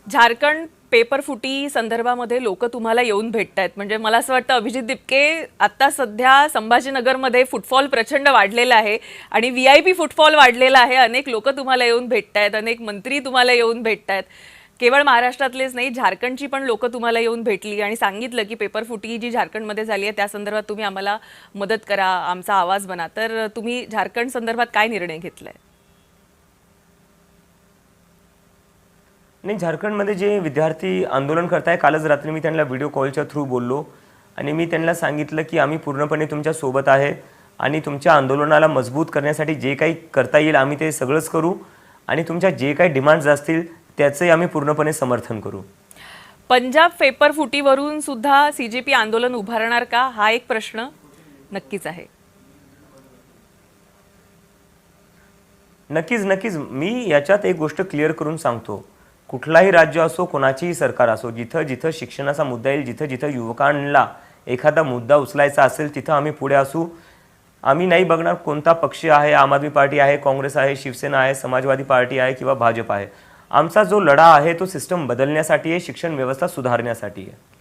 Jharkhand paper फुटी संदर्भामध्ये लोक तुम्हाला येऊन भेटतायत, म्हणजे मला असं वाटतं अभिजित दिपके आता सध्या संभाजीनगरमध्ये फुटफॉल प्रचंड वाढलेला आहे आणि VIP फुटफॉल वाढलेला आहे. अनेक लोक तुम्हाला येऊन भेटतायत, अनेक मंत्री तुम्हाला येऊन भेटतायत. केवळ महाराष्ट्रातलेच नाही, झारखंडची पण लोक तुम्हाला येऊन भेटली आणि सांगितलं की पेपर फुटी जी झारखंडमध्ये झाली आहे त्या संदर्भात तुम्ही आम्हाला मदत करा, आमचा आवाज बना. तर तुम्ही झारखंड संदर्भात काय निर्णय घेतलाय? नाही, झारखंडमध्ये जे विद्यार्थी आंदोलन करताय, कालच रात्री मी त्यांना व्हिडिओ कॉलच्या थ्रू बोललो आणि मी त्यांना सांगितलं की आम्ही पूर्णपणे तुमच्या सोबत आहे आणि तुमच्या आंदोलनाला मजबूत करण्यासाठी जे काही करता येईल आम्ही ते सगळंच करू आणि तुमच्या जे काही डिमांड्स असतील त्याचे आम्ही पूर्णपणे समर्थन करू. पंजाब पेपर फुटीवरून सुद्धा CJP आंदोलन उभारणार का, हा एक प्रश्न नक्कीच आहे. नक्कीच नक्कीच मी याच्यात एक गोष्ट क्लिअर करून सांगतो. कुठलाही राज्य असो, कोणाचीही सरकार असो, जिथं जिथं शिक्षणाचा मुद्दा येईल, जिथं जिथं युवकांना एखादा मुद्दा उचलायचा असेल तिथं आम्ही पुढे असू. आम्ही नाही बघणार कोणता पक्ष आहे, आम आदमी पार्टी आहे, काँग्रेस आहे, शिवसेना आहे, समाजवादी पार्टी आहे किंवा भाजप आहे. आमचा जो लढा आहे तो सिस्टम बदलण्यासाठी आहे, शिक्षण व्यवस्था सुधारण्यासाठी आहे.